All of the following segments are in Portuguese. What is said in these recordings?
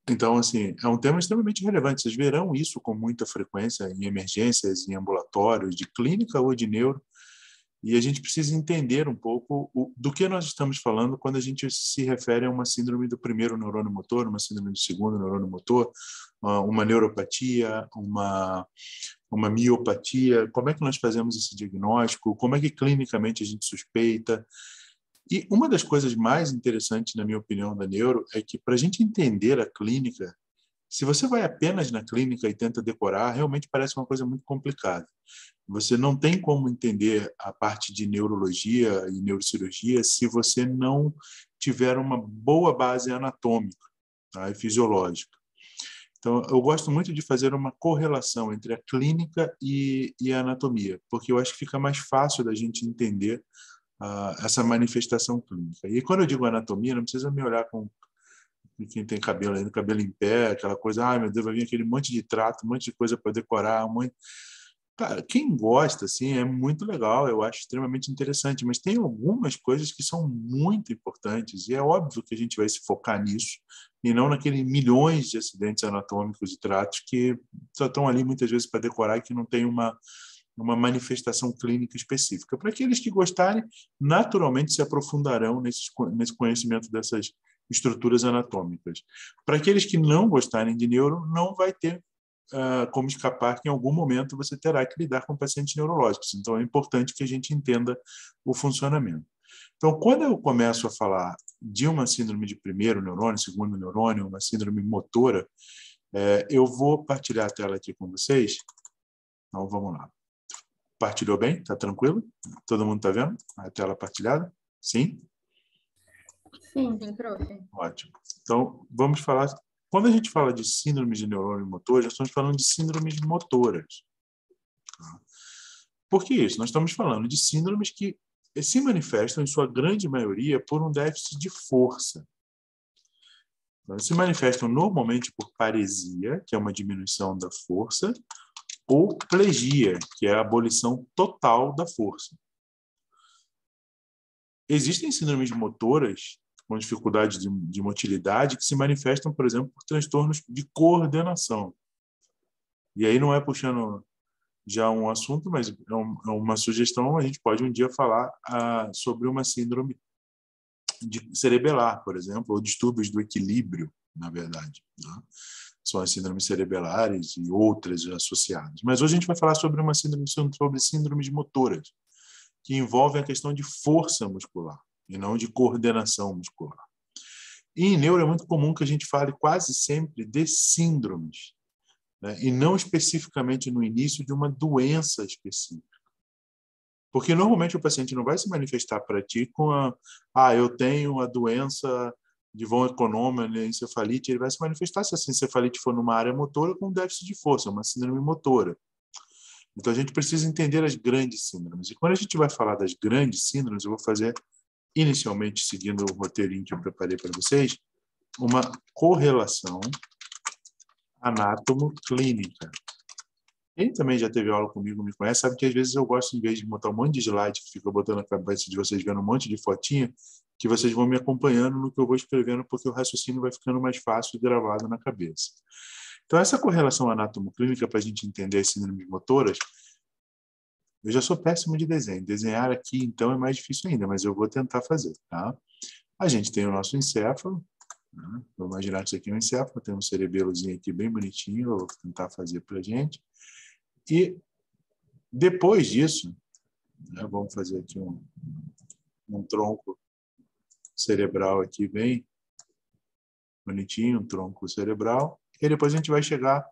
Então, assim, é um tema extremamente relevante. Vocês verão isso com muita frequência em emergências, em ambulatórios, de clínica ou de neuro. E a gente precisa entender um pouco do que nós estamos falando quando a gente se refere a uma síndrome do primeiro neurônio motor, uma síndrome do segundo neurônio motor, uma neuropatia, uma miopatia. Como é que nós fazemos esse diagnóstico? Como é que clinicamente a gente suspeita? E uma das coisas mais interessantes, na minha opinião, da neuro é que para a gente entender a clínica, se você vai apenas na clínica e tenta decorar, realmente parece uma coisa muito complicada. Você não tem como entender a parte de neurologia e neurocirurgia se você não tiver uma boa base anatômica, tá, e fisiológica. Então, eu gosto muito de fazer uma correlação entre a clínica e a anatomia, porque eu acho que fica mais fácil da gente entender essa manifestação clínica. E quando eu digo anatomia, não precisa me olhar com quem tem cabelo ainda, cabelo em pé, aquela coisa, ai meu Deus, vai vir aquele monte de trato, um monte de coisa para decorar, Cara, quem gosta, assim, é muito legal, eu acho extremamente interessante, mas tem algumas coisas que são muito importantes, e é óbvio que a gente vai se focar nisso, e não naqueles milhões de acidentes anatômicos e tratos que só estão ali muitas vezes para decorar e que não tem uma manifestação clínica específica. Para aqueles que gostarem, naturalmente se aprofundarão nesse conhecimento dessas estruturas anatômicas. Para aqueles que não gostarem de neuro, não vai ter como escapar que em algum momento você terá que lidar com pacientes neurológicos. Então, é importante que a gente entenda o funcionamento. Então, quando eu começo a falar de uma síndrome de primeiro neurônio, segundo neurônio, uma síndrome motora, eu vou partilhar a tela aqui com vocês. Então, vamos lá. Partilhou bem? Está tranquilo? Todo mundo está vendo a tela partilhada? Sim? Sim, prof. Ótimo. Então, vamos falar. Quando a gente fala de síndromes de neurônio motor, já estamos falando de síndromes motoras. Por que isso? Nós estamos falando de síndromes que se manifestam, em sua grande maioria, por um déficit de força. Elas se manifestam normalmente por paresia, que é uma diminuição da força, ou plegia, que é a abolição total da força. Existem síndromes motoras com dificuldade de motilidade que se manifestam, por exemplo, por transtornos de coordenação. E aí não é puxando já um assunto, mas é uma sugestão, a gente pode um dia falar sobre uma síndrome cerebelar, por exemplo, ou distúrbios do equilíbrio, na verdade, né? São as síndromes cerebelares e outras associadas. Mas hoje a gente vai falar sobre sobre síndromes motoras, que envolvem a questão de força muscular e não de coordenação muscular. E em neuro é muito comum que a gente fale quase sempre de síndromes, né? E não especificamente no início de uma doença específica. Porque normalmente o paciente não vai se manifestar para ti com eu tenho a doença de von Economa, né, encefalite, ele vai se manifestar se essa encefalite for numa área motora com déficit de força, uma síndrome motora. Então a gente precisa entender as grandes síndromes. E quando a gente vai falar das grandes síndromes, eu vou fazer inicialmente, seguindo o roteirinho que eu preparei para vocês, uma correlação anátomo-clínica. Quem também já teve aula comigo, me conhece, sabe que às vezes eu gosto, em vez de botar um monte de slide que fica botando na cabeça de vocês, vendo um monte de fotinha, que vocês vão me acompanhando no que eu vou escrevendo, porque o raciocínio vai ficando mais fácil e gravado na cabeça. Então, essa correlação anátomo-clínica, para a gente entender as síndromes motoras, eu já sou péssimo de desenho. Desenhar aqui, então, é mais difícil ainda, mas eu vou tentar fazer, tá? A gente tem o nosso encéfalo, né? Vou imaginar que isso aqui é um encéfalo, tem um cerebelozinho aqui bem bonitinho, eu vou tentar fazer para a gente. E depois disso, né, vamos fazer aqui um tronco cerebral aqui bem bonitinho, um tronco cerebral, e depois a gente vai chegar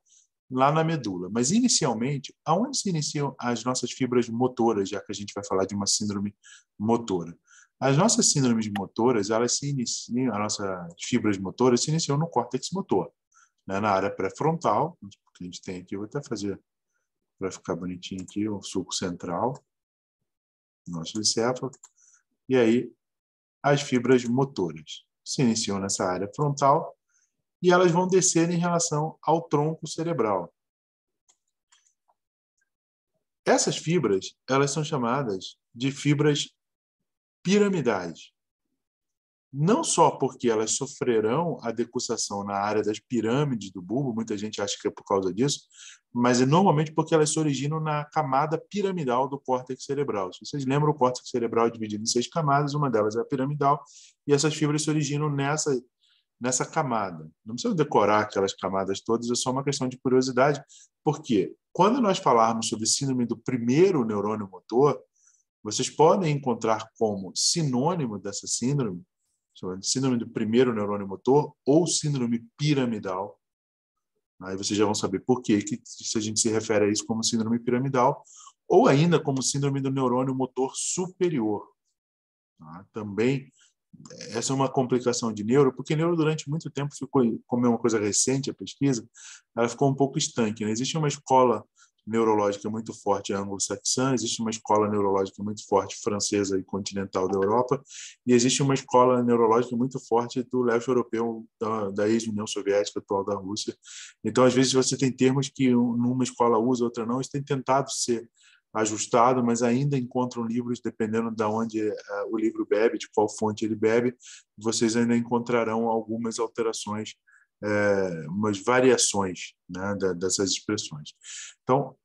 lá na medula. Mas, inicialmente, aonde se iniciam as nossas fibras motoras, já que a gente vai falar de uma síndrome motora? As nossas síndromes motoras, elas se iniciam, as nossas fibras motoras se iniciam no córtex motor, né, na área pré-frontal, que a gente tem aqui, eu vou até fazer para ficar bonitinho aqui, o sulco central, nosso encéfalo, e aí as fibras motoras se iniciam nessa área frontal e elas vão descer em relação ao tronco cerebral. Essas fibras, elas são chamadas de fibras piramidais. não só porque elas sofrerão a decussação na área das pirâmides do bulbo, muita gente acha que é por causa disso, mas é normalmente porque elas se originam na camada piramidal do córtex cerebral. Se vocês lembram, o córtex cerebral é dividido em 6 camadas, uma delas é a piramidal, e essas fibras se originam nessa camada. Não precisa decorar aquelas camadas todas, é só uma questão de curiosidade, porque quando nós falarmos sobre síndrome do primeiro neurônio motor, vocês podem encontrar como sinônimo dessa síndrome do primeiro neurônio motor ou síndrome piramidal. Aí vocês já vão saber por que se a gente se refere a isso como síndrome piramidal, ou ainda como síndrome do neurônio motor superior. Tá? Também, essa é uma complicação de neuro, porque neuro durante muito tempo ficou, como é uma coisa recente a pesquisa, ela ficou um pouco estanque, né? Existe uma escola neurológica muito forte anglo-saxã, existe uma escola neurológica muito forte francesa e continental da Europa, e existe uma escola neurológica muito forte do leste europeu, da ex-União Soviética, atual da Rússia. Então, às vezes, você tem termos que numa escola usa, outra não, isso tem tentado ser ajustado, mas ainda encontram livros, dependendo de onde o livro bebe, de qual fonte ele bebe, vocês ainda encontrarão algumas alterações, umas variações, né, dessas expressões. Então,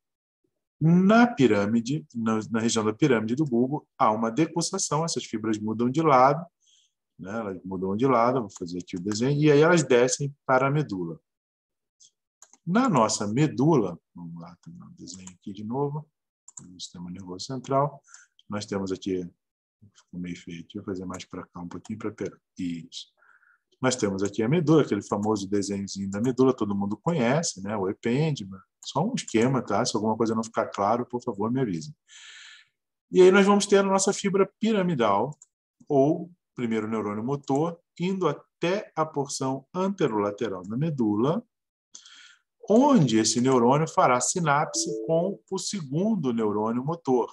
na pirâmide, na região da pirâmide do bulbo, há uma decussação, essas fibras mudam de lado, né, elas mudam de lado, vou fazer aqui o desenho, e aí elas descem para a medula. Na nossa medula, vamos lá, tem um desenho aqui de novo, no sistema nervoso central, nós temos aqui, ficou meio feio aqui, vou fazer mais para cá um pouquinho para pegar. Isso. Nós temos aqui a medula, aquele famoso desenhozinho da medula, todo mundo conhece, né? O epêndima, só um esquema, tá? Se alguma coisa não ficar claro, por favor, me avise. E aí nós vamos ter a nossa fibra piramidal, ou primeiro neurônio motor, indo até a porção anterolateral da medula, onde esse neurônio fará sinapse com o segundo neurônio motor.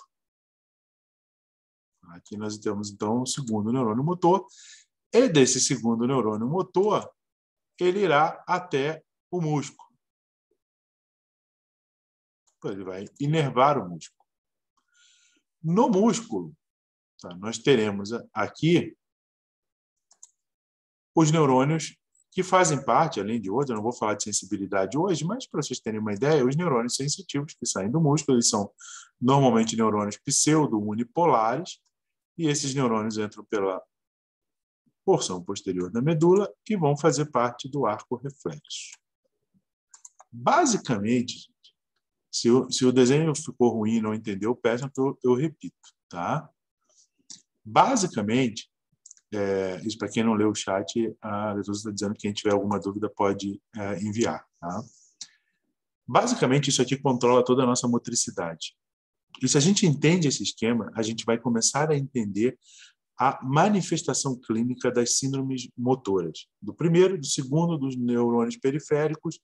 Aqui nós temos, então, o segundo neurônio motor, e desse segundo neurônio motor, ele irá até o músculo. Ele vai inervar o músculo. No músculo, tá, nós teremos aqui os neurônios que fazem parte, além de outros, eu não vou falar de sensibilidade hoje, mas para vocês terem uma ideia, os neurônios sensitivos que saem do músculo, eles são normalmente neurônios pseudo-unipolares, e esses neurônios entram pela porção posterior da medula e vão fazer parte do arco reflexo. Basicamente, se o desenho ficou ruim e não entendeu, peçam que eu repito, tá? Basicamente, isso para quem não leu o chat, a Letusa está dizendo que quem tiver alguma dúvida pode enviar, tá? Basicamente, isso aqui controla toda a nossa motricidade. E se a gente entende esse esquema, a gente vai começar a entender a manifestação clínica das síndromes motoras, do primeiro, do segundo, dos neurônios periféricos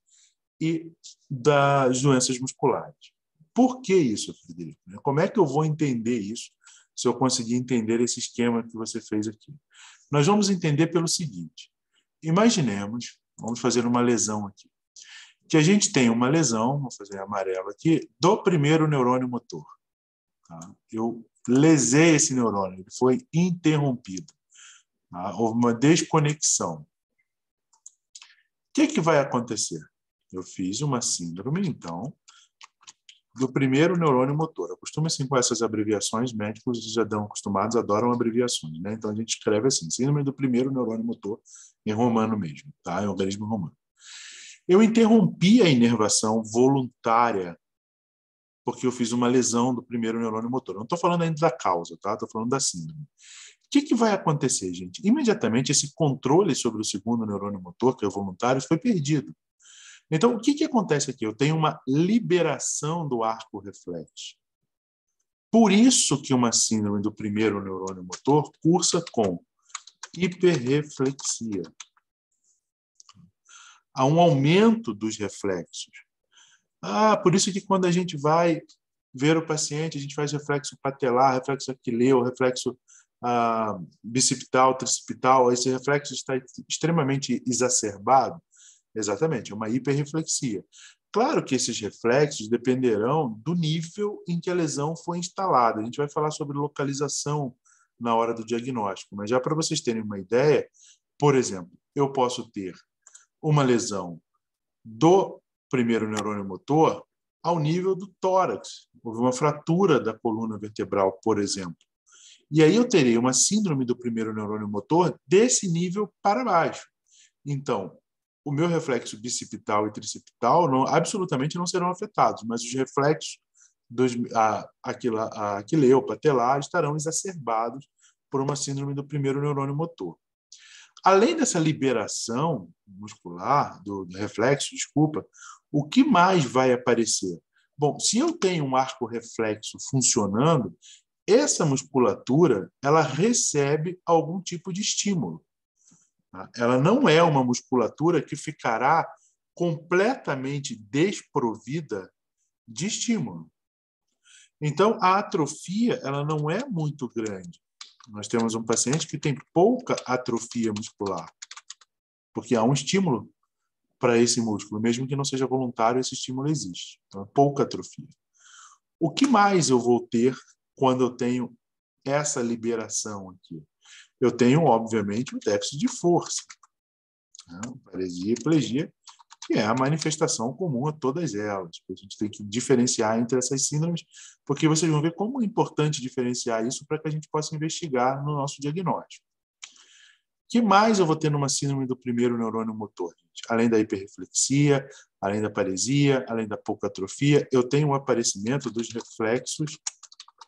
e das doenças musculares. Por que isso, Frederico? Como é que eu vou entender isso se eu conseguir entender esse esquema que você fez aqui? Nós vamos entender pelo seguinte. Imaginemos, vamos fazer uma lesão aqui, que a gente tem uma lesão, vou fazer amarelo aqui, do primeiro neurônio motor. Tá? Eu lesei esse neurônio, ele foi interrompido. Tá? Houve uma desconexão. O que vai acontecer? Eu fiz uma síndrome, então, do primeiro neurônio motor. Acostuma-se com essas abreviações, médicos já estão acostumados, adoram abreviações, né? Então a gente escreve assim, síndrome do primeiro neurônio motor, em romano mesmo, tá? Em organismo romano. Eu interrompi a inervação voluntária porque eu fiz uma lesão do primeiro neurônio motor. Eu não estou falando ainda da causa, tá? Estou falando da síndrome. O que vai acontecer, gente? Imediatamente esse controle sobre o segundo neurônio motor, que é o voluntário, foi perdido. Então, o que acontece aqui? Eu tenho uma liberação do arco reflexo. Por isso que uma síndrome do primeiro neurônio motor cursa com hiperreflexia. Há um aumento dos reflexos. Por isso que quando a gente vai ver o paciente, a gente faz reflexo patelar, reflexo aquileu, reflexo bicipital, tricipital, esse reflexo está extremamente exacerbado. Exatamente, é uma hiperreflexia. Claro que esses reflexos dependerão do nível em que a lesão foi instalada. A gente vai falar sobre localização na hora do diagnóstico. Mas já para vocês terem uma ideia, por exemplo, eu posso ter uma lesão do primeiro neurônio motor ao nível do tórax. Houve uma fratura da coluna vertebral, por exemplo. E aí eu terei uma síndrome do primeiro neurônio motor desse nível para baixo. Então, o meu reflexo bicipital e tricipital absolutamente não serão afetados, mas os reflexos aquileu, patelar estarão exacerbados por uma síndrome do primeiro neurônio motor. Além dessa liberação muscular, do reflexo, desculpa, o que mais vai aparecer? Bom, se eu tenho um arco reflexo funcionando, essa musculatura ela recebe algum tipo de estímulo. Ela não é uma musculatura que ficará completamente desprovida de estímulo. Então, a atrofia ela não é muito grande. Nós temos um paciente que tem pouca atrofia muscular, porque há um estímulo para esse músculo, mesmo que não seja voluntário, esse estímulo existe. Então, é pouca atrofia. O que mais eu vou ter quando eu tenho essa liberação aqui? Eu tenho, obviamente, um déficit de força, né? Paresia e plegia, que é a manifestação comum a todas elas. A gente tem que diferenciar entre essas síndromes, porque vocês vão ver como é importante diferenciar isso para que a gente possa investigar no nosso diagnóstico. O que mais eu vou ter numa síndrome do primeiro neurônio motor, gente? Além da hiperreflexia, além da paresia, além da pouca atrofia, eu tenho o aparecimento dos reflexos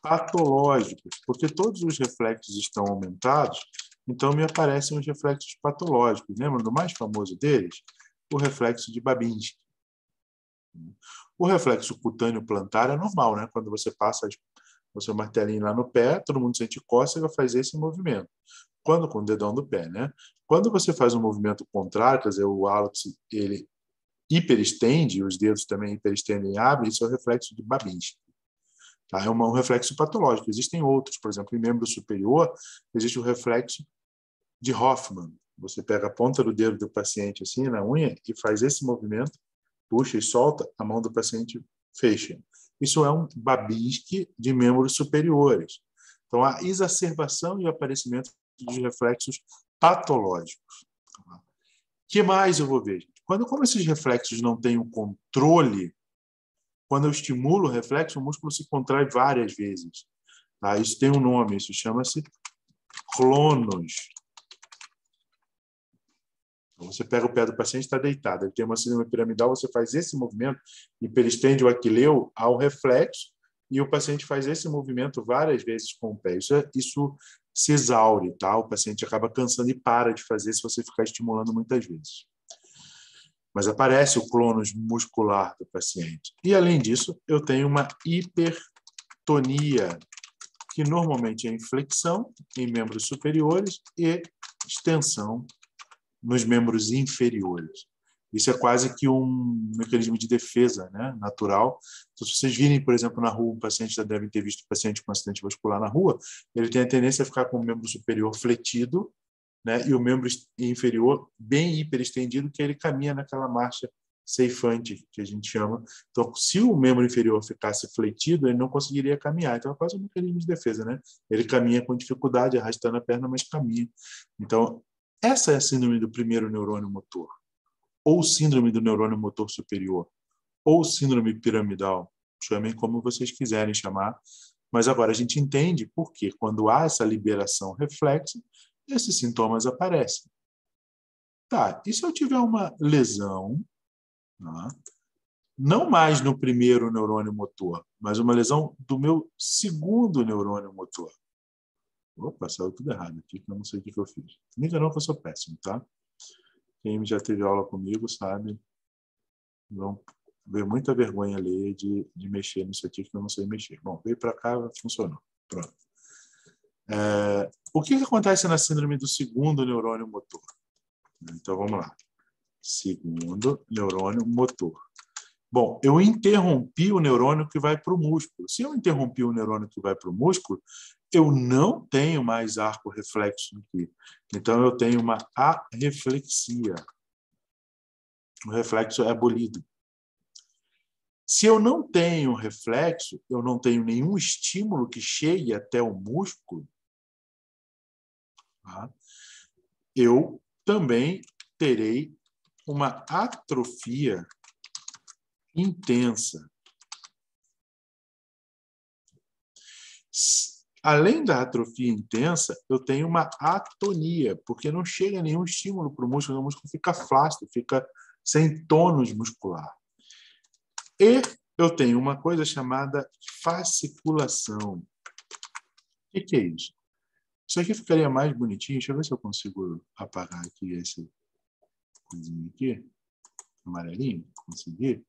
patológicos, porque todos os reflexos estão aumentados, então me aparecem os reflexos patológicos. Lembra do mais famoso deles? O reflexo de Babinski. O reflexo cutâneo plantar é normal, né? Quando você passa o seu martelinho lá no pé, todo mundo sente cócega, faz esse movimento. Quando com o dedão do pé, né? Quando você faz um movimento contrário, quer dizer, o hálux ele hiperestende, os dedos também hiperestendem e abrem, isso é o reflexo de Babinski. Tá? É um reflexo patológico. Existem outros, por exemplo, em membro superior, existe o reflexo de Hoffman. Você pega a ponta do dedo do paciente assim na unha e faz esse movimento, puxa e solta, a mão do paciente fecha. Isso é um Babinski de membros superiores. Então, a exacerbação e o aparecimento de reflexos patológicos. O que mais eu vou ver? Como esses reflexos não têm o controle, quando eu estimulo o reflexo, o músculo se contrai várias vezes. Tá? Isso tem um nome, isso chama-se clonos. Então, você pega o pé do paciente, está deitado, ele tem uma síndrome piramidal, você faz esse movimento, hiperestende o aquileu ao reflexo, e o paciente faz esse movimento várias vezes com o pé. Isso se exaure, tá? O paciente acaba cansando e para de fazer se você ficar estimulando muitas vezes. Mas aparece o clonus muscular do paciente. E, além disso, eu tenho uma hipertonia, que normalmente é inflexão em membros superiores e extensão nos membros inferiores. Isso é quase que um mecanismo de defesa, né, natural. Então, se vocês virem, por exemplo, na rua, um paciente, já devem ter visto um paciente com acidente vascular na rua, ele tem a tendência a ficar com o membro superior fletido, né, e o membro inferior bem hiperestendido, que ele caminha naquela marcha ceifante, que a gente chama. Então, se o membro inferior ficasse fletido, ele não conseguiria caminhar. Então, é quase um mecanismo de defesa, né? Ele caminha com dificuldade, arrastando a perna, mas caminha. Então, essa é a síndrome do primeiro neurônio motor, ou síndrome do neurônio motor superior, ou síndrome piramidal, chamem como vocês quiserem chamar, mas agora a gente entende por que, quando há essa liberação reflexa, esses sintomas aparecem. Tá, e se eu tiver uma lesão, tá, não mais no primeiro neurônio motor, mas uma lesão do meu segundo neurônio motor? Opa, saiu tudo errado aqui, que eu não sei o que eu fiz. Me engano que eu sou péssimo, tá? Quem já teve aula comigo sabe, vão ver muita vergonha ler de mexer nisso aqui, que eu não sei mexer. Bom, veio para cá, funcionou. Pronto. O que acontece na síndrome do segundo neurônio motor? Então, vamos lá. Segundo neurônio motor. Bom, eu interrompi o neurônio que vai para o músculo. Se eu interrompi o neurônio que vai para o músculo, eu não tenho mais arco reflexo aqui. Então, eu tenho uma arreflexia. O reflexo é abolido. Se eu não tenho reflexo, eu não tenho nenhum estímulo que chegue até o músculo, tá? Eu também terei uma atrofia intensa. Além da atrofia intensa, eu tenho uma atonia, porque não chega nenhum estímulo para o músculo fica flácido, fica sem tônus muscular. E eu tenho uma coisa chamada fasciculação. O que é isso? Isso aqui ficaria mais bonitinho. Deixa eu ver se eu consigo apagar aqui esse coisinho aqui, amarelinho. Conseguir?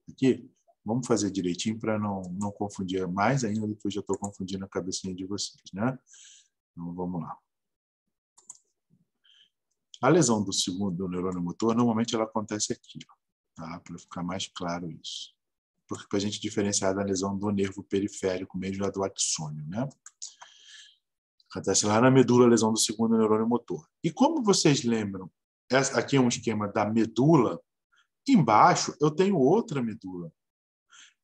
Aqui. Vamos fazer direitinho para não confundir mais ainda do que eu já estou confundindo a cabecinha de vocês, né? Então, vamos lá. A lesão do segundo neurônio motor, normalmente ela acontece aqui, tá? Para ficar mais claro isso. Porque para a gente diferenciar da lesão do nervo periférico, mesmo lá do axônio, né? Acontece lá na medula, a lesão do segundo neurônio motor. E como vocês lembram, aqui é um esquema da medula, embaixo eu tenho outra medula.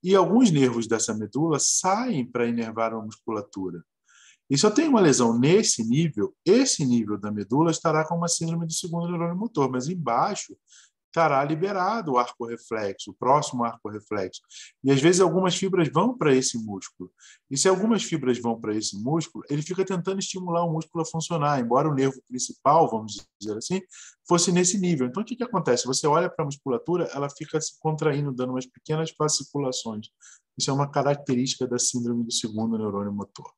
E alguns nervos dessa medula saem para inervar a musculatura. E se eu tenho uma lesão nesse nível, esse nível da medula estará com uma síndrome do segundo neurônio motor, mas embaixo estará liberado o arco reflexo, o próximo arco reflexo. E às vezes algumas fibras vão para esse músculo. E se algumas fibras vão para esse músculo, ele fica tentando estimular o músculo a funcionar, embora o nervo principal, vamos dizer assim, fosse nesse nível. Então o que acontece? Você olha para a musculatura, ela fica se contraindo, dando umas pequenas fasciculações. Isso é uma característica da síndrome do segundo neurônio motor.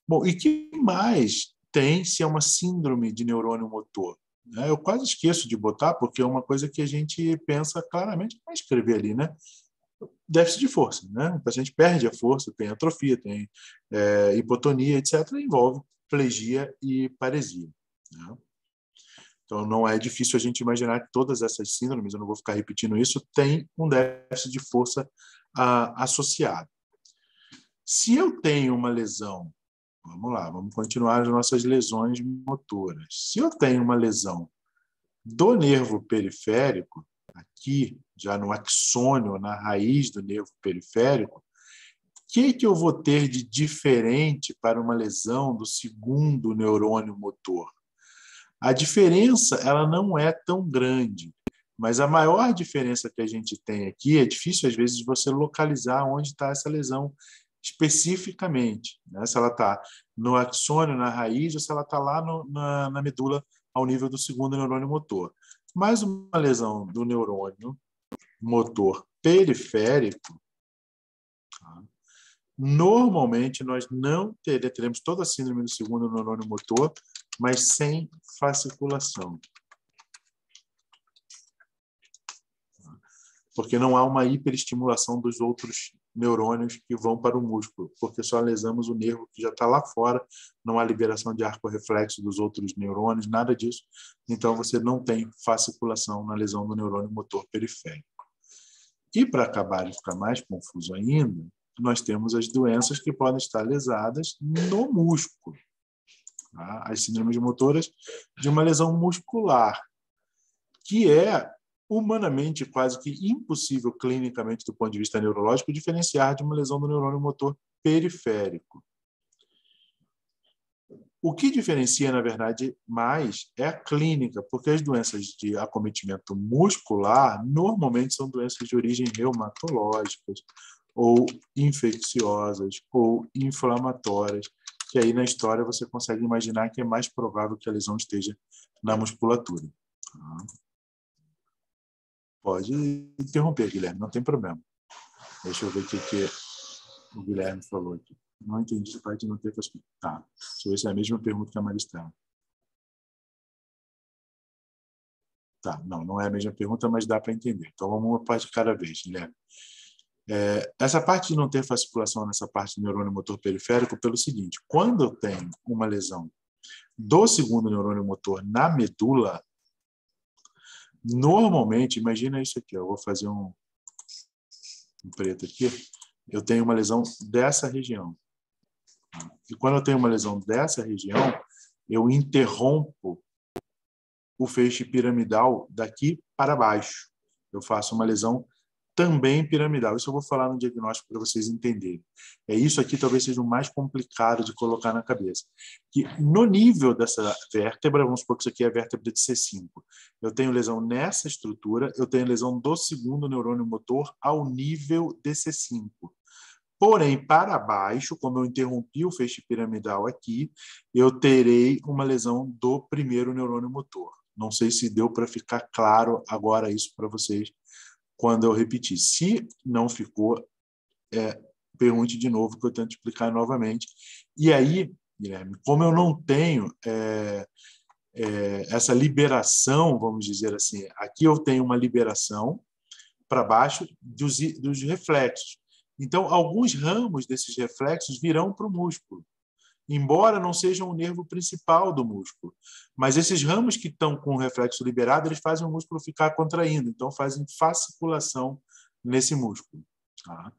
Bom, e que mais tem se é uma síndrome de neurônio motor? Eu quase esqueço de botar, porque é uma coisa que a gente pensa claramente para escrever ali, né? Déficit de força, né? O paciente perde a força, tem atrofia, tem hipotonia, etc., envolve plegia e paresia, né? Então, não é difícil a gente imaginar que todas essas síndromes, eu não vou ficar repetindo isso, têm um déficit de força associado. Se eu tenho uma lesão, vamos lá, vamos continuar as nossas lesões motoras. Se eu tenho uma lesão do nervo periférico, aqui, já no axônio, na raiz do nervo periférico, o que eu vou ter de diferente para uma lesão do segundo neurônio motor? A diferença ela não é tão grande, mas a maior diferença que a gente tem aqui é difícil, às vezes, você localizar onde está essa lesão especificamente, né? Se ela está no axônio, na raiz, ou se ela está lá na medula, ao nível do segundo neurônio motor. Mas uma lesão do neurônio motor periférico, tá? Normalmente nós não teremos toda a síndrome do segundo neurônio motor, mas sem fasciculação. Porque não há uma hiperestimulação dos outros neurônios que vão para o músculo, porque só lesamos o nervo que já está lá fora, não há liberação de arco reflexo dos outros neurônios, nada disso. Então, você não tem fasciculação na lesão do neurônio motor periférico. E, para acabar de ficar mais confuso ainda, nós temos as doenças que podem estar lesadas no músculo. Tá? As síndromes motoras de uma lesão muscular, que é humanamente quase que impossível clinicamente do ponto de vista neurológico diferenciar de uma lesão do neurônio motor periférico. O que diferencia, na verdade, mais é a clínica, porque as doenças de acometimento muscular normalmente são doenças de origem reumatológicas ou infecciosas ou inflamatórias, que aí na história você consegue imaginar que é mais provável que a lesão esteja na musculatura. Pode interromper, Guilherme, não tem problema. Deixa eu ver o que o Guilherme falou aqui. Não entendi a parte de não ter fasciculação. Tá. Deixa eu ver se é a mesma pergunta que a Maristela. Tá, não é a mesma pergunta, mas dá para entender. Então, vamos uma parte de cada vez, Guilherme. Essa parte de não ter fasciculação nessa parte do neurônio motor periférico, pelo seguinte: quando eu tenho uma lesão do segundo neurônio motor na medula, normalmente, imagina isso aqui, eu vou fazer um preto aqui, eu tenho uma lesão dessa região. E quando eu tenho uma lesão dessa região, eu interrompo o feixe piramidal daqui para baixo. Eu faço uma lesão também piramidal. Isso eu vou falar no diagnóstico para vocês entenderem. Isso aqui talvez seja o mais complicado de colocar na cabeça. Que no nível dessa vértebra, vamos supor que isso aqui é a vértebra de C5, eu tenho lesão nessa estrutura, eu tenho lesão do segundo neurônio motor ao nível de C5. Porém, para baixo, como eu interrompi o feixe piramidal aqui, eu terei uma lesão do primeiro neurônio motor. Não sei se deu para ficar claro agora isso para vocês quando eu repetir. Se não ficou, pergunte de novo que eu tento explicar novamente. E aí, Guilherme, como eu não tenho essa liberação, vamos dizer assim, aqui eu tenho uma liberação para baixo dos reflexos. Então, alguns ramos desses reflexos virão para o músculo, embora não sejam o nervo principal do músculo. Mas esses ramos que estão com o reflexo liberado, eles fazem o músculo ficar contraindo, então fazem fasciculação nesse músculo. Tá?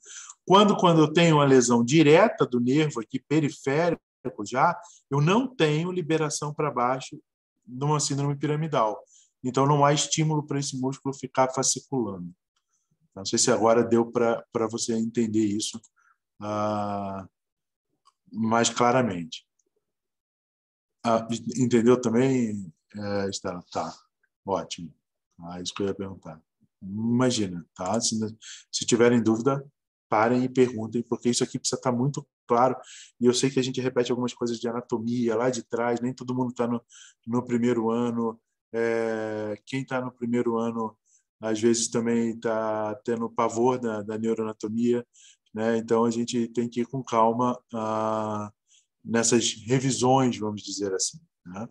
Quando eu tenho uma lesão direta do nervo aqui, periférico já, eu não tenho liberação para baixo numa síndrome piramidal. Então, não há estímulo para esse músculo ficar fasciculando. Não sei se agora deu para você entender isso mais claramente. Entendeu também, Estela? Tá, ótimo. Isso que eu ia perguntar. Imagina, tá? Se tiverem dúvida, parem e perguntem, porque isso aqui precisa estar muito claro. E eu sei que a gente repete algumas coisas de anatomia lá de trás, nem todo mundo está no primeiro ano. Quem está no primeiro ano, às vezes, também está tendo pavor da neuroanatomia, né? Então, a gente tem que ir com calma nessas revisões, vamos dizer assim, né?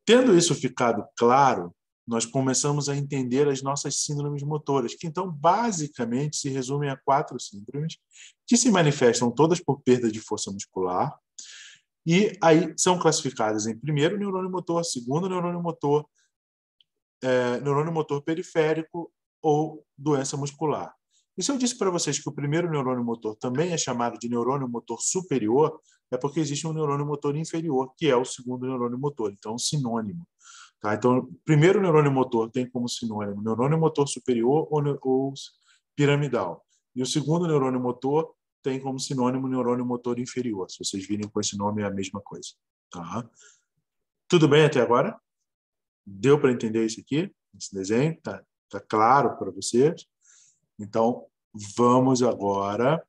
Tendo isso ficado claro, nós começamos a entender as nossas síndromes motoras, que então basicamente se resumem a 4 síndromes, que se manifestam todas por perda de força muscular, e aí são classificadas em primeiro neurônio motor, segundo neurônio motor periférico ou doença muscular. E se eu disse para vocês que o primeiro neurônio motor também é chamado de neurônio motor superior, é porque existe um neurônio motor inferior, que é o segundo neurônio motor, então é um sinônimo. Tá? Então, o primeiro neurônio motor tem como sinônimo neurônio motor superior ou piramidal. E o segundo neurônio motor tem como sinônimo neurônio motor inferior. Se vocês virem com esse nome, é a mesma coisa. Tá? Tudo bem até agora? Deu para entender isso aqui? Esse desenho? Tá claro para vocês? Então, vamos agora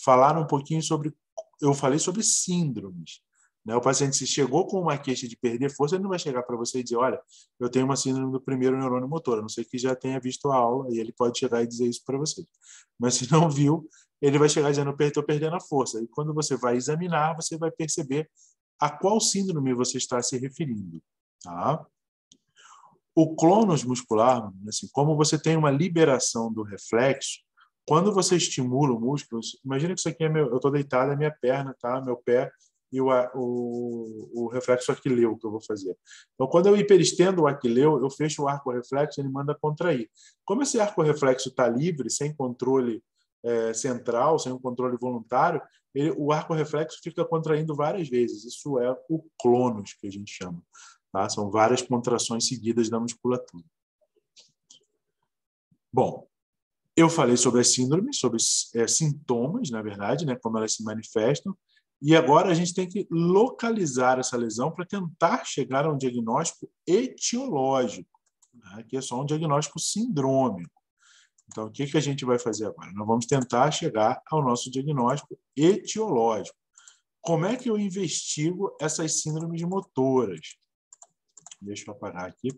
falar um pouquinho sobre... Eu falei sobre síndromes. Né? O paciente, se chegou com uma queixa de perder força, ele não vai chegar para você e dizer, olha, eu tenho uma síndrome do primeiro neurônio motor, a não ser que já tenha visto a aula, e ele pode chegar e dizer isso para você. Mas se não viu, ele vai chegar dizendo, estou perdendo a força. E quando você vai examinar, você vai perceber a qual síndrome você está se referindo. Tá? O clonus muscular, assim, como você tem uma liberação do reflexo, quando você estimula o músculo, imagina que isso aqui eu estou deitado, é minha perna, tá? Meu pé e o reflexo aquileu que eu vou fazer. Então, quando eu hiperestendo o aquileu, eu fecho o arco reflexo, ele manda contrair. Como esse arco reflexo está livre, sem controle central, sem um controle voluntário, o arco reflexo fica contraindo várias vezes. Isso é o clonus, que a gente chama. Tá? São várias contrações seguidas da musculatura. Bom, eu falei sobre as síndromes, sobre sintomas, na verdade, né, como elas se manifestam, e agora a gente tem que localizar essa lesão para tentar chegar a um diagnóstico etiológico, né, que é só um diagnóstico sindrômico. Então, o que a gente vai fazer agora? Nós vamos tentar chegar ao nosso diagnóstico etiológico. Como é que eu investigo essas síndromes motoras? Deixa eu apagar aqui.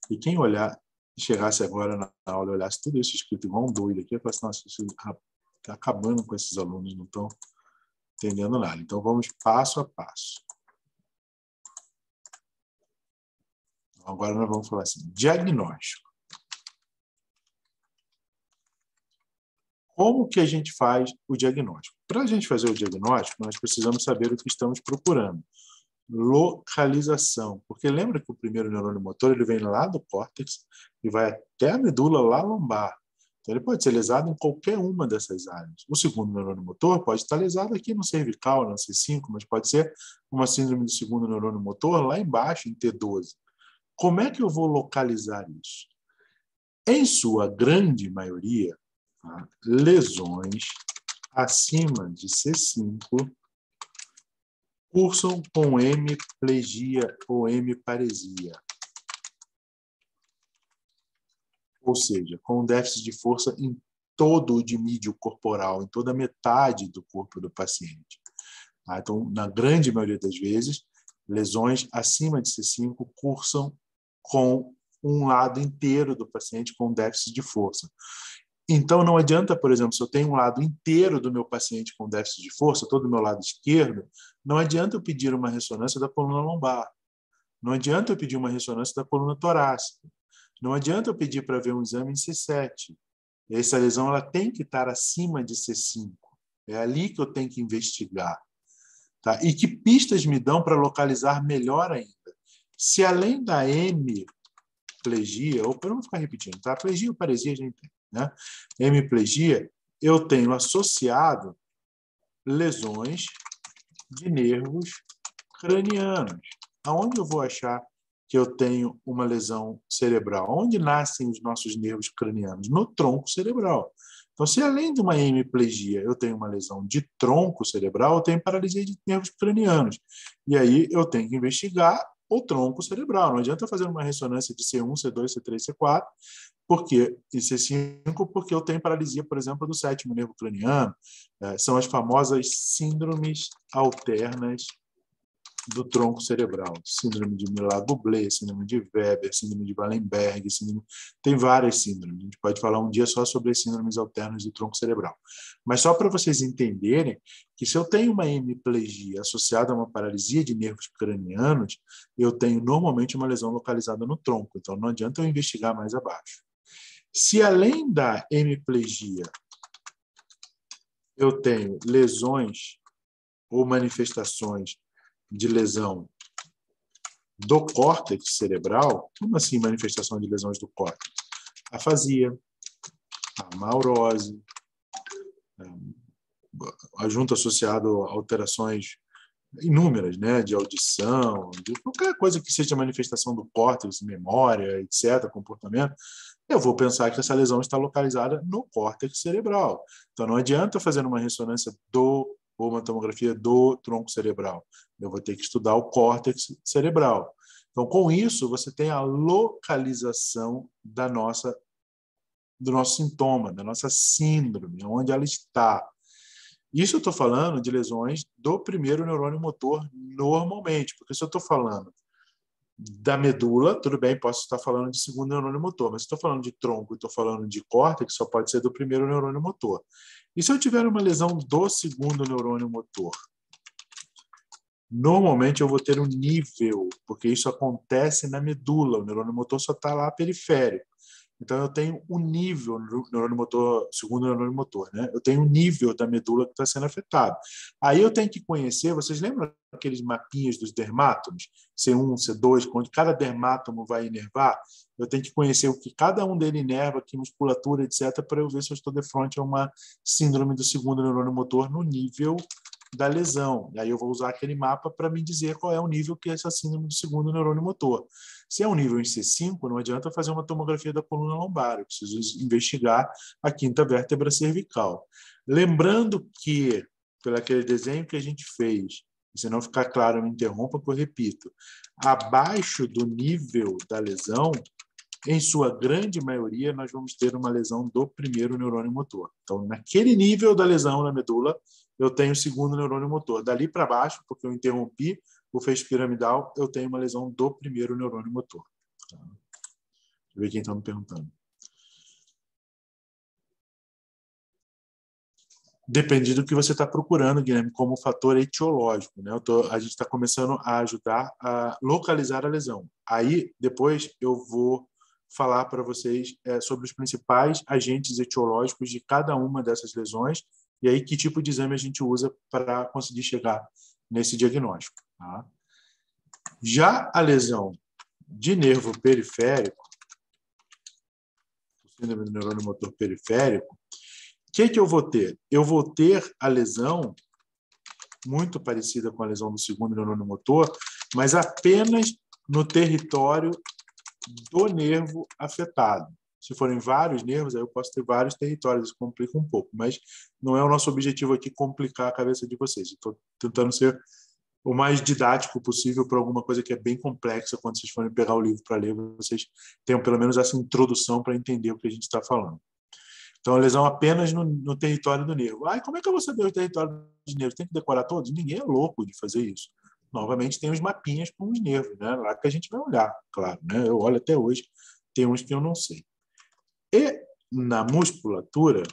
E quem olhar, chegasse agora na aula e olhasse tudo isso escrito igual um doido aqui, eu falo assim, nossa, isso está acabando com esses alunos, não estão entendendo nada. Então, vamos passo a passo. Agora nós vamos falar assim, diagnóstico. Como que a gente faz o diagnóstico? Para a gente fazer o diagnóstico, nós precisamos saber o que estamos procurando. Localização, porque lembra que o primeiro neurônio motor ele vem lá do córtex e vai até a medula lá lombar. Então, ele pode ser lesado em qualquer uma dessas áreas. O segundo neurônio motor pode estar lesado aqui no cervical, na C5, mas pode ser uma síndrome do segundo neurônio motor lá embaixo, em T12. Como é que eu vou localizar isso? Em sua grande maioria, tá, lesões acima de C5 cursam com hemiplegia ou hemiparesia, ou seja, com déficit de força em todo o dimídio corporal, em toda a metade do corpo do paciente. Tá? Então, na grande maioria das vezes, lesões acima de C5 cursam com um lado inteiro do paciente com déficit de força. Então, não adianta, por exemplo, se eu tenho um lado inteiro do meu paciente com déficit de força, todo o meu lado esquerdo, não adianta eu pedir uma ressonância da coluna lombar. Não adianta eu pedir uma ressonância da coluna torácica. Não adianta eu pedir para ver um exame em C7. Essa lesão ela tem que estar acima de C5. É ali que eu tenho que investigar. Tá? E que pistas me dão para localizar melhor ainda? Se além da hemiplegia, ou para não ficar repetindo, tá? Plegia ou paresia a gente tem, né? Hemiplegia, eu tenho associado lesões de nervos cranianos. Aonde eu vou achar que eu tenho uma lesão cerebral? Onde nascem os nossos nervos cranianos? No tronco cerebral. Então, se além de uma hemiplegia eu tenho uma lesão de tronco cerebral, eu tenho paralisia de nervos cranianos. E aí eu tenho que investigar o tronco cerebral. Não adianta fazer uma ressonância de C1, C2, C3, C4, porque, e C5, porque eu tenho paralisia, por exemplo, do sétimo nervo craniano. São as famosas síndromes alternas do tronco cerebral. Síndrome de Milagro-Blé, síndrome de Weber, síndrome de Wallenberg, tem várias síndromes. A gente pode falar um dia só sobre as síndromes alternas do tronco cerebral. Mas só para vocês entenderem que se eu tenho uma hemiplegia associada a uma paralisia de nervos cranianos, eu tenho normalmente uma lesão localizada no tronco. Então não adianta eu investigar mais abaixo. Se além da hemiplegia eu tenho lesões ou manifestações de lesão do córtex cerebral, como assim manifestação de lesões do córtex? Afasia, amaurose, junto associado a alterações inúmeras, né, de audição, de qualquer coisa que seja manifestação do córtex, memória, etc., comportamento, eu vou pensar que essa lesão está localizada no córtex cerebral. Então, não adianta fazer uma ressonância ou uma tomografia do tronco cerebral. Eu vou ter que estudar o córtex cerebral. Então, com isso, você tem a localização do nosso sintoma, da nossa síndrome, onde ela está. Isso eu estou falando de lesões do primeiro neurônio motor normalmente, porque se eu estou falando da medula, tudo bem, posso estar falando de segundo neurônio motor, mas se estou falando de tronco e estou falando de córtex, só pode ser do primeiro neurônio motor. E se eu tiver uma lesão do segundo neurônio motor? Normalmente eu vou ter um nível, porque isso acontece na medula, o neurônio motor só está lá periférico. Então eu tenho um nível no neurônio motor, segundo neurônio motor, né? Eu tenho um nível da medula que está sendo afetado. Aí eu tenho que conhecer, vocês lembram aqueles mapinhas dos dermátomos? C1, C2, onde cada dermátomo vai inervar? Eu tenho que conhecer o que cada um dele inerva, que musculatura, etc., para eu ver se eu estou de frente a uma síndrome do segundo neurônio motor no nível da lesão. E aí eu vou usar aquele mapa para me dizer qual é o nível que é essa síndrome do segundo neurônio motor. Se é um nível em C5, não adianta fazer uma tomografia da coluna lombar, eu preciso investigar a quinta vértebra cervical. Lembrando que, pelo aquele desenho que a gente fez, se não ficar claro, me interrompa que eu repito, abaixo do nível da lesão, em sua grande maioria, nós vamos ter uma lesão do primeiro neurônio motor. Então, naquele nível da lesão na medula, eu tenho o segundo neurônio motor. Dali para baixo, porque eu interrompi o feixe piramidal, eu tenho uma lesão do primeiro neurônio motor. Deixa eu ver quem está me perguntando. Depende do que você está procurando, Guilherme, como fator etiológico, né? A gente está começando a ajudar a localizar a lesão. Aí, depois, eu vou falar para vocês sobre os principais agentes etiológicos de cada uma dessas lesões e aí que tipo de exame a gente usa para conseguir chegar nesse diagnóstico. Tá? Já a lesão de nervo periférico, síndrome do neurônio motor periférico, o que eu vou ter? Eu vou ter a lesão muito parecida com a lesão do segundo neurônio motor, mas apenas no território do nervo afetado, Se forem vários nervos, aí eu posso ter vários territórios, isso complica um pouco, mas não é o nosso objetivo aqui complicar a cabeça de vocês. Estou tentando ser o mais didático possível para alguma coisa que é bem complexa. Quando vocês forem pegar o livro para ler, vocês tenham pelo menos essa introdução para entender o que a gente está falando. Então, a lesão apenas no território do nervo. Como é que eu vou saber o território dos nervos? Tem que decorar todos? Ninguém é louco de fazer isso. Novamente, tem os mapinhas com os nervos, né? Lá que a gente vai olhar, claro. Né? Eu olho até hoje, tem uns que eu não sei. E na musculatura,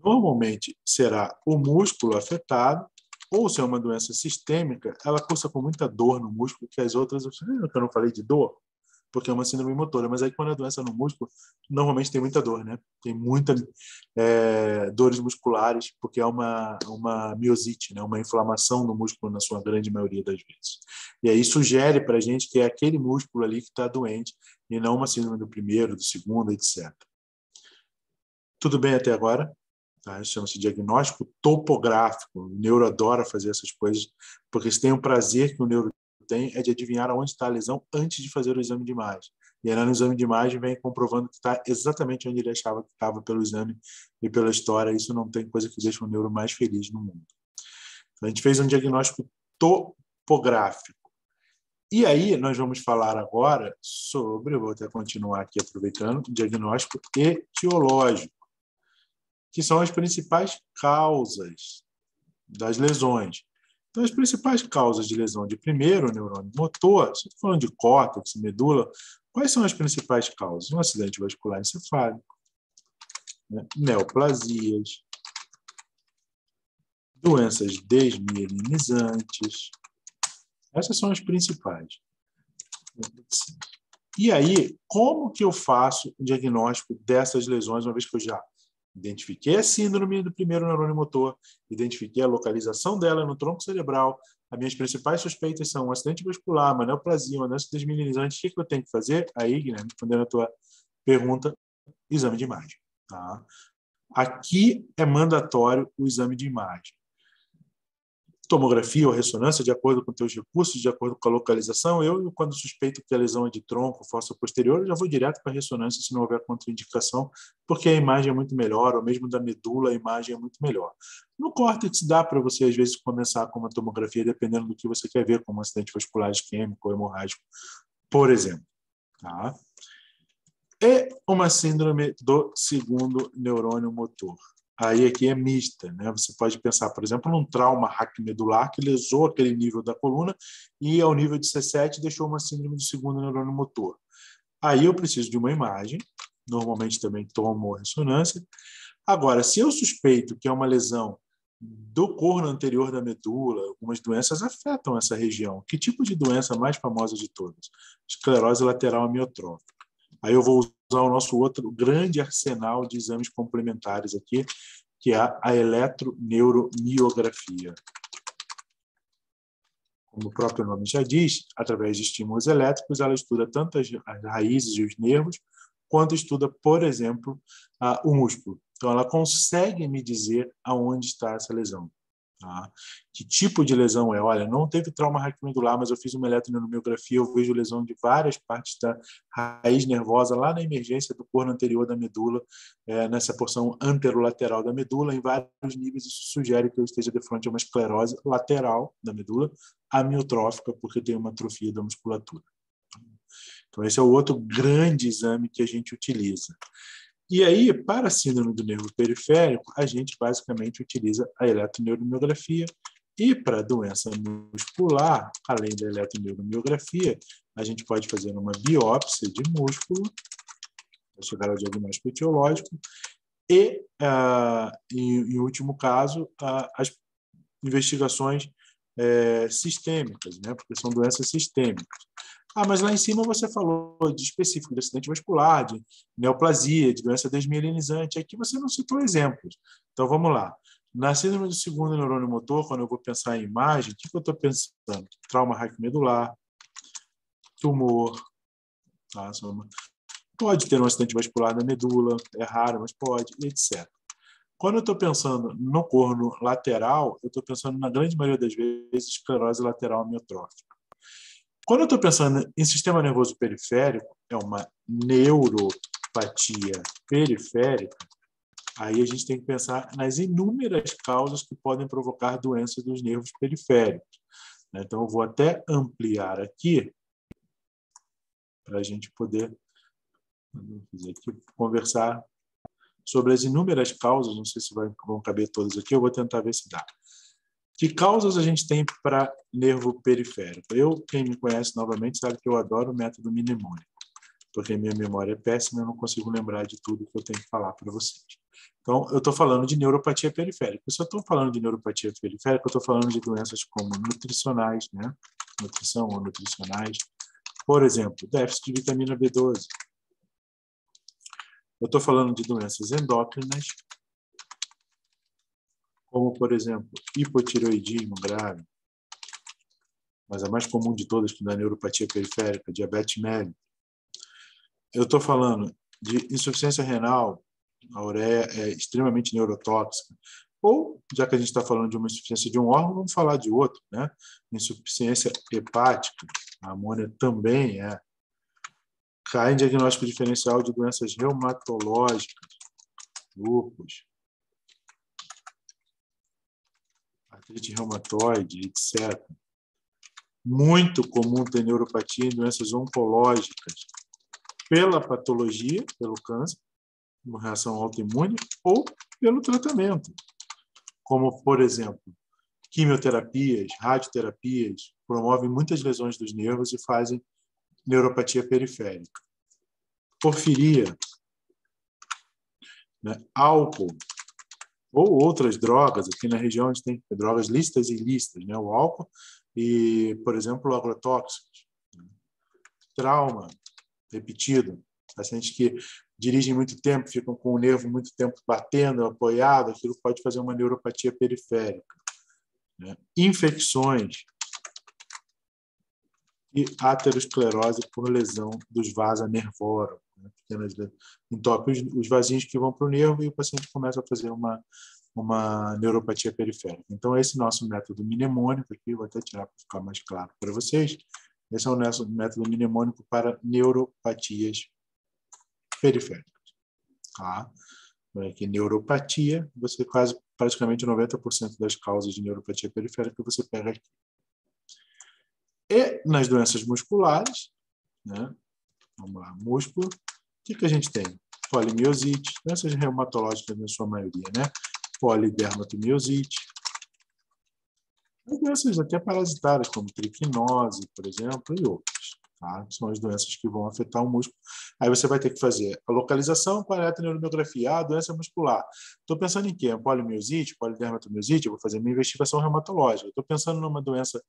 normalmente será o músculo afetado, ou se é uma doença sistêmica, ela cursa com muita dor no músculo, que as outras... Eu não falei de dor, porque é uma síndrome motora, mas aí quando a doença é no músculo, normalmente tem muita dor, né? Tem muita dores musculares, porque é uma miosite, né? Uma inflamação no músculo na sua grande maioria das vezes. E aí sugere para a gente que é aquele músculo ali que está doente, e não uma síndrome do primeiro, do segundo, etc. Tudo bem até agora? Tá? Isso chama-se diagnóstico topográfico. O neuro adora fazer essas coisas, porque se tem um prazer que o neuro tem é de adivinhar onde está a lesão antes de fazer o exame de imagem. E aí, no exame de imagem, vem comprovando que está exatamente onde ele achava que estava pelo exame e pela história. Isso não tem coisa que deixa o neuro mais feliz no mundo. Então, a gente fez um diagnóstico topográfico. E aí, nós vamos falar agora sobre, eu vou até continuar aqui aproveitando, diagnóstico etiológico, que são as principais causas das lesões. Então, as principais causas de lesão de primeiro neurônio motor, se estou falando de córtex, medula, quais são as principais causas? Um acidente vascular encefálico, né? Neoplasias, doenças desmielinizantes. Essas são as principais. E aí, como que eu faço o diagnóstico dessas lesões, uma vez que eu já identifiquei a síndrome do primeiro neurônio motor, identifiquei a localização dela no tronco cerebral, as minhas principais suspeitas são um acidente vascular, uma neoplasia, uma doença desmielinizante. O que eu tenho que fazer? Aí, Guilherme, respondendo a tua pergunta, exame de imagem. Tá? Aqui é mandatório o exame de imagem. Tomografia ou ressonância, de acordo com os teus recursos, de acordo com a localização. Eu, quando suspeito que a lesão é de tronco, fossa posterior, eu já vou direto para a ressonância se não houver contraindicação, porque a imagem é muito melhor, ou mesmo da medula, a imagem é muito melhor. No córtex, dá para você, às vezes, começar com uma tomografia, dependendo do que você quer ver, como um acidente vascular isquêmico ou hemorrágico, por exemplo. Tá? E uma síndrome do segundo neurônio motor. Aí aqui é mista, né? Você pode pensar, por exemplo, num trauma raquimedular que lesou aquele nível da coluna e ao nível de C7 deixou uma síndrome do segundo neurônio motor. Aí eu preciso de uma imagem, normalmente também tomo ressonância. Agora, se eu suspeito que é uma lesão do corno anterior da medula, algumas doenças afetam essa região. Que tipo de doença mais famosa de todas? Esclerose lateral amiotrófica. Aí eu vou usar o nosso outro grande arsenal de exames complementares aqui, que é a eletroneuromiografia. Como o próprio nome já diz, através de estímulos elétricos, ela estuda tanto as raízes e os nervos, quanto estuda, por exemplo, o músculo. Então, ela consegue me dizer aonde está essa lesão. Tá? Que tipo de lesão é? Olha, não teve trauma raquimedular, mas eu fiz uma eletroneuromiografia, eu vejo lesão de várias partes da raiz nervosa lá na emergência do corno anterior da medula, nessa porção anterolateral da medula, em vários níveis. Isso sugere que eu esteja de frente a uma esclerose lateral da medula, amiotrófica, porque tem uma atrofia da musculatura. Então, esse é o outro grande exame que a gente utiliza. E aí, para a síndrome do nervo periférico, a gente basicamente utiliza a eletroneuromiografia. E para a doença muscular, além da eletroneuromiografia, a gente pode fazer uma biópsia de músculo, para chegar ao diagnóstico etiológico, e, em último caso, as investigações sistêmicas, né? Porque são doenças sistêmicas. Mas lá em cima você falou de específico de acidente vascular, de neoplasia, de doença desmielinizante. Aqui você não citou exemplos. Então, vamos lá. Na síndrome do segundo neurônio motor, quando eu vou pensar em imagem, o que eu estou pensando? Trauma raquimedular, tumor. Tá? Pode ter um acidente vascular na medula, é raro, mas pode, etc. Quando eu estou pensando no corno lateral, eu estou pensando, na grande maioria das vezes, esclerose lateral amiotrófica. Quando eu estou pensando em sistema nervoso periférico, é uma neuropatia periférica, aí a gente tem que pensar nas inúmeras causas que podem provocar doenças dos nervos periféricos. Então, eu vou até ampliar aqui para a gente poder conversar sobre as inúmeras causas. Não sei se vão caber todas aqui, eu vou tentar ver se dá. Que causas a gente tem para nervo periférico? Quem me conhece novamente sabe que eu adoro o método mnemônico, porque minha memória é péssima, eu não consigo lembrar de tudo que eu tenho que falar para vocês. Então, eu estou falando de neuropatia periférica. Se eu estou falando de neuropatia periférica, eu estou falando de doenças como nutricionais, né? Nutrição ou nutricionais. Por exemplo, déficit de vitamina B12. Eu estou falando de doenças endócrinas, como, por exemplo, hipotireoidismo grave, mas a mais comum de todas, que dá neuropatia periférica, diabetes mellitus. Eu estou falando de insuficiência renal, a ureia é extremamente neurotóxica. Ou, já que a gente está falando de uma insuficiência de um órgão, vamos falar de outro, né? Insuficiência hepática, a amônia também é. Cai em diagnóstico diferencial de doenças reumatológicas, lúpus, artrite reumatoide, etc. Muito comum ter neuropatia em doenças oncológicas, pela patologia, pelo câncer, uma reação autoimune, ou pelo tratamento, como, por exemplo, quimioterapias, radioterapias, promovem muitas lesões dos nervos e fazem neuropatia periférica. Porfiria, né? Álcool, ou outras drogas. Aqui na região a gente tem drogas lícitas e ilícitas, né? O álcool e, por exemplo, agrotóxicos. Trauma repetido, pacientes que dirigem muito tempo, ficam com o nervo muito tempo batendo, apoiado, aquilo pode fazer uma neuropatia periférica, né? Infecções e aterosclerose por lesão dos vasa nervorum, né? Entope os vasinhos que vão para o nervo e o paciente começa a fazer uma neuropatia periférica. Então, esse nosso método mnemônico aqui, vou até tirar para ficar mais claro para vocês, esse é o nosso método mnemônico para neuropatias periféricas. Tá? Aqui, neuropatia, você quase praticamente 90% das causas de neuropatia periférica você pega aqui. E nas doenças musculares, né? Vamos lá, músculo, o que a gente tem? Polimiosite, doenças reumatológicas na sua maioria, né? Polidermatomiosite, doenças até parasitárias, como triquinose, por exemplo, e outras. Tá? São as doenças que vão afetar o músculo. Aí você vai ter que fazer a localização com a eletroneurografia, a doença muscular. Estou pensando em quê? Polimiosite, polidermatomiosite, eu vou fazer minha investigação reumatológica. Estou pensando numa doença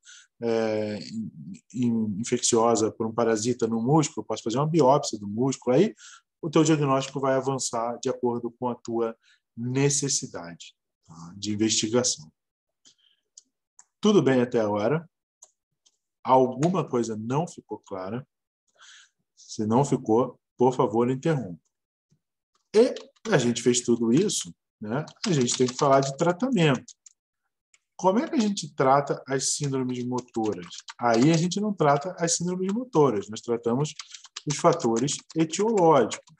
infecciosa por um parasita no músculo, eu posso fazer uma biópsia do músculo. Aí o teu diagnóstico vai avançar de acordo com a tua necessidade, tá? De investigação. Tudo bem até agora? Alguma coisa não ficou clara? Se não ficou, por favor, interrompa. E a gente fez tudo isso, né? A gente tem que falar de tratamento. Como é que a gente trata as síndromes motoras? Aí a gente não trata as síndromes motoras, nós tratamos os fatores etiológicos.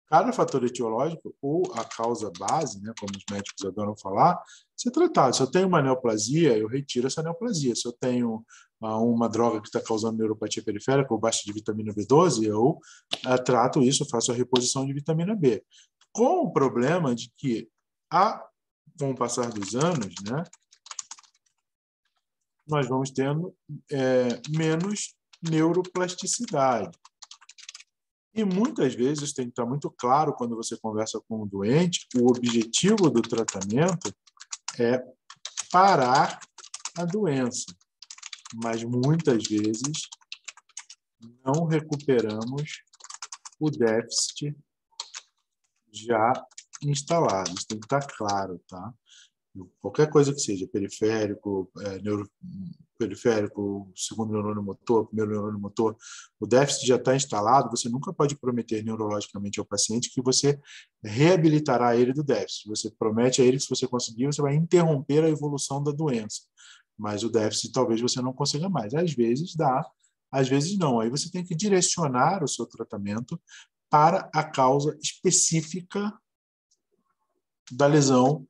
Cada fator etiológico, ou a causa base, né, como os médicos adoram falar, ser tratado. Se eu tenho uma neoplasia, eu retiro essa neoplasia. Se eu tenho uma droga que está causando neuropatia periférica ou baixa de vitamina B12, eu trato isso, faço a reposição de vitamina B. Com o problema de que, com o passar dos anos, né, nós vamos tendo menos neuroplasticidade. E muitas vezes tem que estar muito claro quando você conversa com o doente, o objetivo do tratamento é parar a doença. Mas muitas vezes não recuperamos o déficit já instalado. Isso tem que estar claro, tá? Qualquer coisa que seja, periférico, periférico, segundo neurônio motor, primeiro neurônio motor, o déficit já está instalado, você nunca pode prometer neurologicamente ao paciente que você reabilitará ele do déficit. Você promete a ele que se você conseguir, você vai interromper a evolução da doença. mas o déficit talvez você não consiga mais. Às vezes dá, às vezes não. Aí você tem que direcionar o seu tratamento para a causa específica da lesão,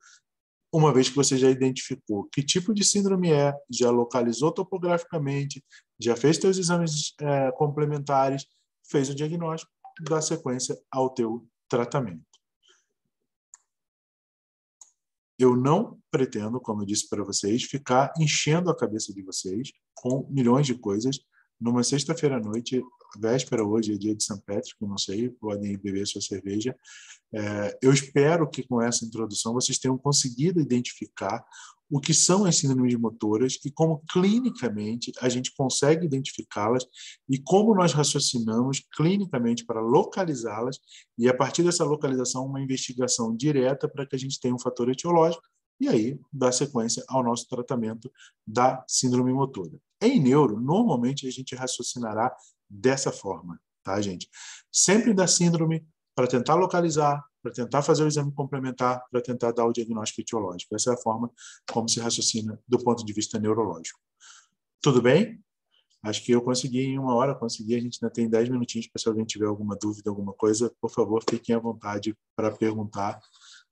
uma vez que você já identificou que tipo de síndrome é, já localizou topograficamente, já fez seus exames complementares, fez o diagnóstico, dá sequência ao teu tratamento. Eu não pretendo, como eu disse para vocês, ficar enchendo a cabeça de vocês com milhões de coisas. Numa sexta-feira à noite, véspera hoje, é dia de São Patrick, não sei, podem beber sua cerveja. Eu espero que com essa introdução vocês tenham conseguido identificar o que são as síndromes motoras e como clinicamente a gente consegue identificá-las e como nós raciocinamos clinicamente para localizá-las e, a partir dessa localização, uma investigação direta para que a gente tenha um fator etiológico e aí dar sequência ao nosso tratamento da síndrome motora. Em neuro, normalmente a gente raciocinará dessa forma, tá, gente? Sempre da síndrome para tentar localizar, para tentar fazer o exame complementar, para tentar dar o diagnóstico etiológico. Essa é a forma como se raciocina do ponto de vista neurológico. Tudo bem? Acho que eu consegui em 1 hora, consegui. A gente ainda tem 10 minutinhos para se alguém tiver alguma dúvida, alguma coisa, por favor, fiquem à vontade para perguntar.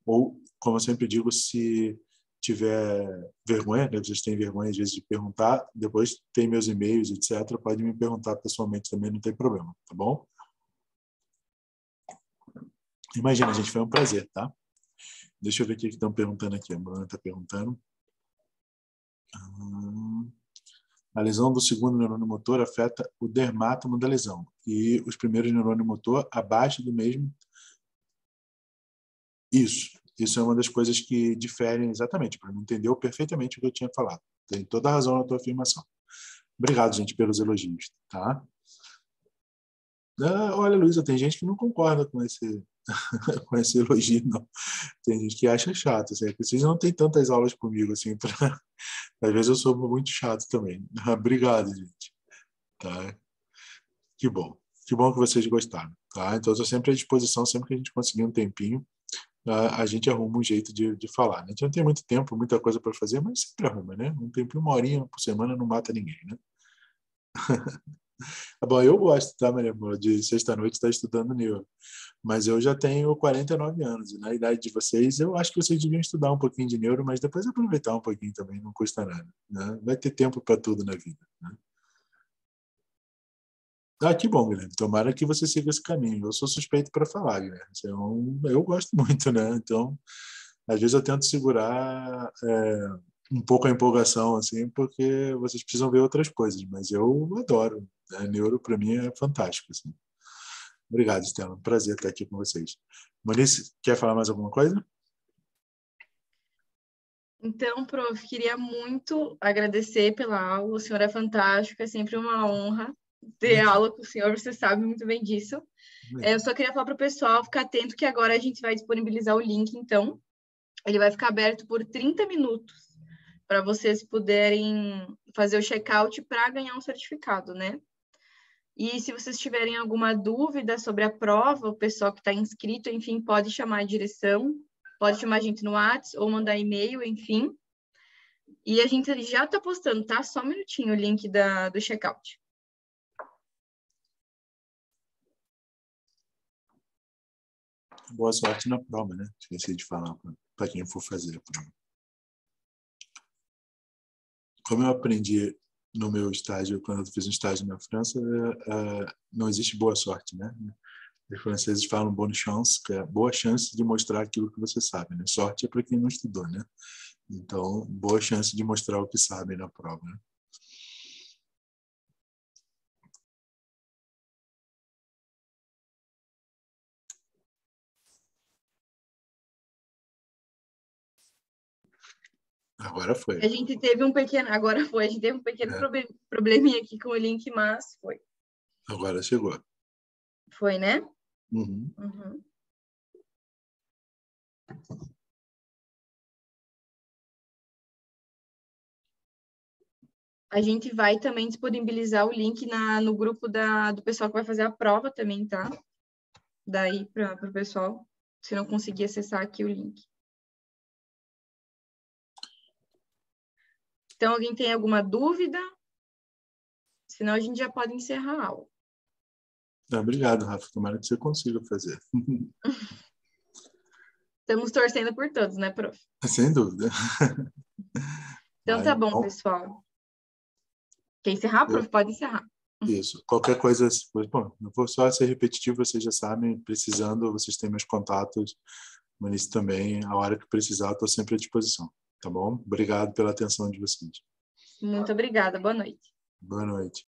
Ou, como eu sempre digo, se tiver vergonha, né, vocês têm vergonha às vezes de perguntar, depois tem meus e-mails, etc. Pode me perguntar pessoalmente também, não tem problema, tá bom? Imagina, gente, foi um prazer, tá? Deixa eu ver o que estão perguntando aqui. A Bruna está perguntando. A lesão do segundo neurônio motor afeta o dermátomo da lesão. E os primeiros neurônios motor abaixo do mesmo. Isso é uma das coisas que diferem exatamente. Para mim, entendeu perfeitamente o que eu tinha falado. Tem toda a razão na tua afirmação. Obrigado, gente, pelos elogios, tá? Olha, Luísa, tem gente que não concorda com esse, com esse elogio, não. Tem gente que acha chato. Assim, vocês não têm tantas aulas comigo, assim, pra... Às vezes eu sou muito chato também. Obrigado, gente. Tá? Que bom. Que bom que vocês gostaram. Tá? Então, eu estou sempre à disposição, sempre que a gente conseguir um tempinho, a gente arruma um jeito de falar. Né? A gente não tem muito tempo, muita coisa para fazer, mas sempre arruma, né? Um tempinho, 1 horinha por semana não mata ninguém, né? Bom, eu gosto, tá, Maria Amor, de sexta-noite estar estudando neuro. Mas eu já tenho 49 anos, e na idade de vocês, eu acho que vocês deviam estudar um pouquinho de neuro, mas depois aproveitar um pouquinho também, não custa nada. Né? Vai ter tempo para tudo na vida. Né? Que bom, Guilherme. Tomara que você siga esse caminho. Eu sou suspeito para falar, Guilherme. Eu gosto muito, né? Então, às vezes eu tento segurar um pouco a empolgação, assim, porque vocês precisam ver outras coisas, mas eu adoro. Né? Neuro, para mim, é fantástico. Assim. Obrigado, Estela. Prazer estar aqui com vocês. Monice, quer falar mais alguma coisa? Então, prof, queria muito agradecer pela aula. O senhor é fantástico, é sempre uma honra ter aula com o senhor, você sabe muito bem disso. Eu só queria falar para o pessoal ficar atento que agora a gente vai disponibilizar o link, então. Ele vai ficar aberto por 30 minutos para vocês puderem fazer o check-out para ganhar um certificado, né? E se vocês tiverem alguma dúvida sobre a prova, o pessoal que está inscrito, enfim, pode chamar a direção, pode chamar a gente no WhatsApp ou mandar e-mail, enfim. E a gente já está postando, tá? Só um minutinho o link do checkout. Boa sorte na prova, né? Esqueci de falar para quem for fazer a prova. Como eu aprendi no meu estágio, quando eu fiz um estágio na França, não existe boa sorte, né? Os franceses falam bonne chance, que é boa chance de mostrar aquilo que você sabe, né? Sorte é para quem não estudou, né? Então, boa chance de mostrar o que sabe na prova, né? Agora foi. A gente teve um pequeno probleminha aqui com o link, mas foi. Agora chegou. Foi, né? Uhum. Uhum. A gente vai também disponibilizar o link no grupo do pessoal que vai fazer a prova também, tá? Daí para o pessoal, se não conseguir acessar aqui o link. Então, alguém tem alguma dúvida? Senão, a gente já pode encerrar a aula. Obrigado, Rafa. Tomara que você consiga fazer. Estamos torcendo por todos, né, prof? Sem dúvida. Então, tá bom, pessoal. Quer encerrar, prof? Pode encerrar. Isso. Qualquer coisa, bom, eu vou só ser repetitivo, vocês já sabem, precisando, vocês têm meus contatos, o Manice também, a hora que precisar, estou sempre à disposição, tá bom? Obrigado pela atenção de vocês. Muito obrigada, boa noite. Boa noite.